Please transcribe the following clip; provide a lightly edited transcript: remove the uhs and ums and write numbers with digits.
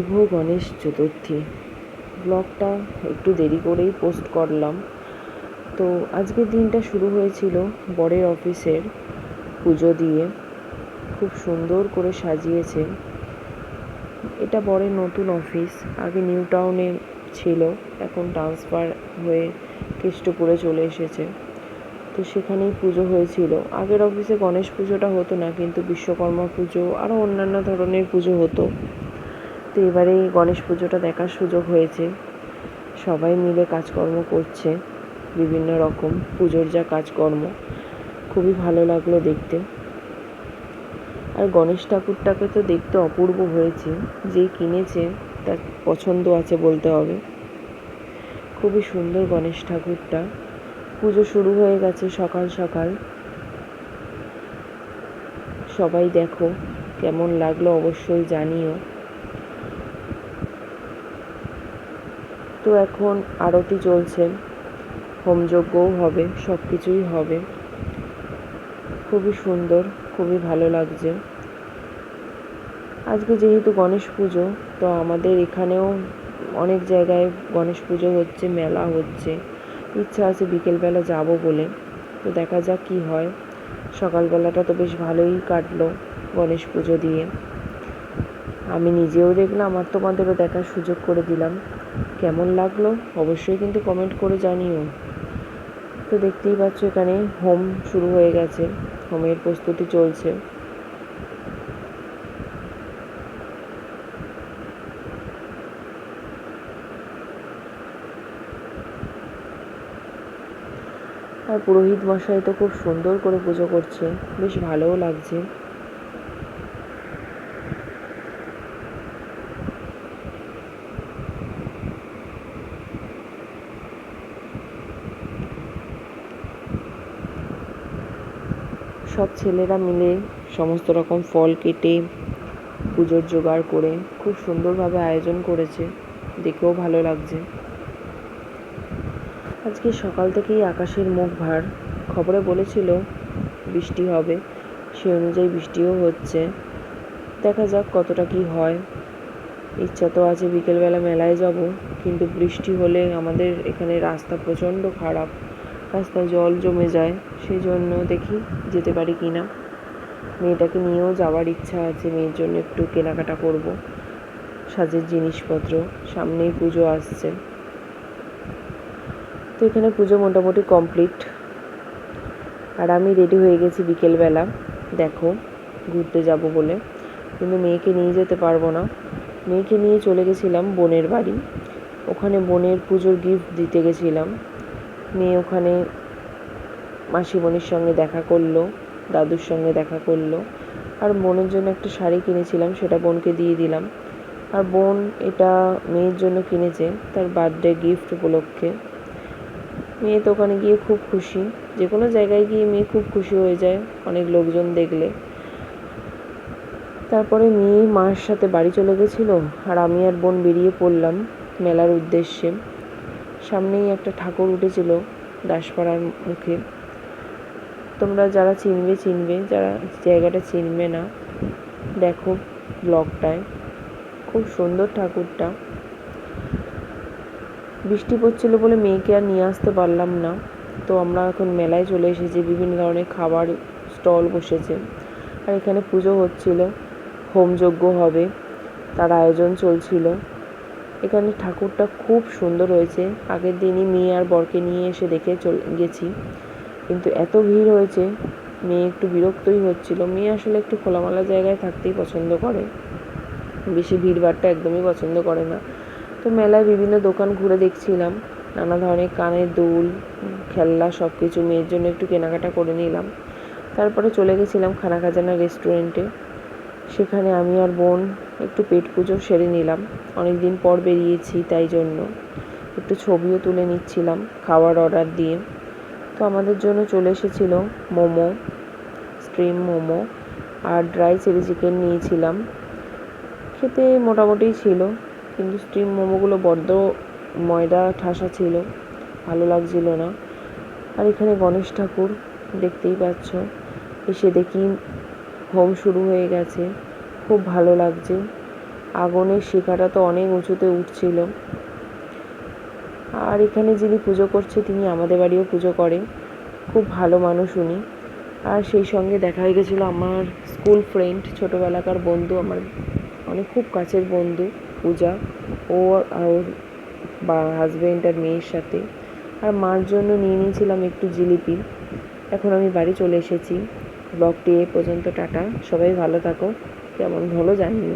শুভ গণেশ চতুর্থী। ব্লগটা একটু দেরি করেই পোস্ট করলাম। তো আজকের দিনটা শুরু হয়েছিল বরের অফিসের পুজো দিয়ে। খুব সুন্দর করে সাজিয়েছে। এটা বরের নতুন অফিস, আগে নিউ টাউনে ছিল, এখন ট্রান্সফার হয়ে কেষ্টপুরে চলে এসেছে। তো সেখানেই পুজো হয়েছিল। আগের অফিসে গণেশ পুজোটা হতো না, কিন্তু বিশ্বকর্মা পুজো আরও অন্যান্য ধরনের পুজো হতো। তো এবারে এই গণেশ পুজোটা দেখার সুযোগ হয়েছে। সবাই মিলে কাজকর্ম করছে, বিভিন্ন রকম পুজোর যা কাজকর্ম, খুবই ভালো লাগলো দেখতে। আর গণেশ ঠাকুরটাকে তো দেখতে অপূর্ব হয়েছে। যে কিনেছে তার পছন্দ আছে বলতে হবে। খুবই সুন্দর গণেশ ঠাকুরটা। পুজো শুরু হয়ে গেছে সকাল সকাল। সবাই দেখো কেমন লাগলো অবশ্যই জানিও। তো এখন আরতি চলছে, হোমযজ্ঞও হবে, সব কিছুই হবে। খুবই সুন্দর, খুবই ভালো লাগছে। আজকে যেহেতু গণেশ পুজো, তো আমাদের এখানেও অনেক জায়গায় গণেশ পুজো হচ্ছে, মেলা হচ্ছে। ইচ্ছা আছে বিকেলবেলা যাব বলে, তো দেখা যাক কী হয়। সকালবেলাটা তো বেশ ভালোই কাটলো গণেশ পুজো দিয়ে। আমি নিজেও দেখলাম আর তোমাদেরও দেখার সুযোগ করে দিলাম। কেমন লাগলো অবশ্যই কিন্তু কমেন্ট করে জানিও। তো দেখতেই পাচ্ছ এখানে হোম শুরু হয়ে গেছে, হোমের প্রস্তুতি চলছে। আর পুরোহিত মশাই তো খুব সুন্দর করে পুজো করছে, বেশ ভালোও লাগছে। সব ছেলেরা মিলে সমস্ত রকম ফল কেটে পুজোর জোগাড় করে খুব সুন্দরভাবে আয়োজন করেছে, দেখেও ভালো লাগছে। আজকে সকাল থেকেই আকাশের মুখ ভার। খবরে বলেছিল বৃষ্টি হবে, সে অনুযায়ী বৃষ্টিও হচ্ছে। দেখা যাক কতটা কি হয়। ইচ্ছা তো আছে বিকেলবেলা মেলায় যাব, কিন্তু বৃষ্টি হলে আমাদের এখানে রাস্তা প্রচণ্ড খারাপ, রাস্তায় জল জমে যায়। সেই জন্য দেখি যেতে পারি কি না। মেয়েটাকে নিয়েও যাওয়ার ইচ্ছা আছে, মেয়ের জন্য একটু কেনাকাটা করব, সাজের জিনিসপত্র। সামনেই পুজো আসছে। তো এখানে পুজো মোটামুটি কমপ্লিট, আর আমি রেডি হয়ে গেছি বিকেলবেলা দেখো ঘুরতে যাব বলে, কিন্তু মেয়েকে নিয়ে যেতে পারবো না। মেয়েকে নিয়ে চলে গেছিলাম বোনের বাড়ি, ওখানে বোনের পুজোর গিফট দিতে গেছিলাম। মেয়ে ওখানে মাসিমণির সঙ্গে দেখা করলো, দাদুর সঙ্গে দেখা করলো। আর বোনের জন্য একটা শাড়ি কিনেছিলাম, সেটা বোনকে দিয়ে দিলাম। আর বোন এটা মেয়ের জন্য কিনেছে তার বার্থডে গিফট উপলক্ষে। মেয়ে তো ওখানে গিয়ে খুব খুশি, যে কোনো জায়গায় গিয়ে মেয়ে খুব খুশি হয়ে যায় অনেক লোকজন দেখলে। তারপরে মেয়ে মার সাথে বাড়ি চলে গেছিলো, আর আমি আর বোন বেরিয়ে পড়লাম মেলার উদ্দেশ্যে। সামনেই একটা ঠাকুর উঠেছিল দাসপাড়ার মুখে। তোমরা যারা চিনবে চিনবে, যারা জায়গাটা চিনবে না দেখো ব্লগটায়। খুব সুন্দর ঠাকুরটা। বৃষ্টি পড়ছিল বলে মেয়েকে আর নিয়ে আসতে পারলাম না। তো আমরা এখন মেলায় চলে এসেছি, বিভিন্ন ধরনের খাবার স্টল বসেছে। আর এখানে পুজো হচ্ছিল, হোমযজ্ঞ হবে তার আয়োজন চলছিল। এখানে ঠাকুরটা খুব সুন্দর হয়েছে। আগের দিনই মেয়ে আর বরকে নিয়ে এসে দেখে গেছি, কিন্তু এত ভিড় হয়েছে মেয়ে একটু বিরক্তই হচ্ছিল। মেয়ে আসলে একটু খোলামেলা জায়গায় থাকতেই পছন্দ করে, বেশি ভিড়ভাড়টা একদমই পছন্দ করে না। তো মেলায় বিভিন্ন দোকান ঘুরে দেখছিলাম, নানা ধরনের কানের দুল, খেলনা, সব কিছু মেয়ের জন্য একটু কেনাকাটা করে নিলাম। তারপরে চলে গেছিলাম খানা খাজানা রেস্টুরেন্টে। সেখানে আমি আর বোন একটু পেট পুজো সেরে নিলাম, অনেক দিন পর বেরিয়েছি তাই জন্য। একটু ছবিও তুলে নিচ্ছিলাম খাবার অর্ডার দিয়ে। তো আমাদের জন্য চলে এসেছিল মোমো, স্ট্রিম মোমো আর ড্রাই চিলি চিকেন নিয়েছিলাম। খেতে মোটামুটি ছিল, কিন্তু স্টিম মোমোগুলো বড্ড ময়দা ঠাসা ছিল, ভালো লাগছিল না। আর এখানে গণেশ ঠাকুর দেখতেই পাচ্ছ। এসে দেখি হোম শুরু হয়ে গেছে, খুব ভালো লাগছে। আগুনের শিখাটা তো অনেক উঁচুতে উঠছিল। আর এখানে যিনি পুজো করছে তিনি আমাদের বাড়িও পুজো করেন, খুব ভালো মানুষ উনি। আর সেই সঙ্গে দেখা হয়ে গেছিলো আমার স্কুল ফ্রেন্ড, ছোটোবেলাকার বন্ধু, আমার অনেক খুব কাছের বন্ধু পূজা, ও আর ওর হাজব্যান্ড আর মেয়ের সাথে। আর মার জন্য নিয়ে নিয়েছিলাম একটু জিলিপি। এখন আমি বাড়ি চলে এসেছি। ব্লগটি এ পর্যন্ত, টাটা, সবাই ভালো থাকো, কেমন হলো জানিও।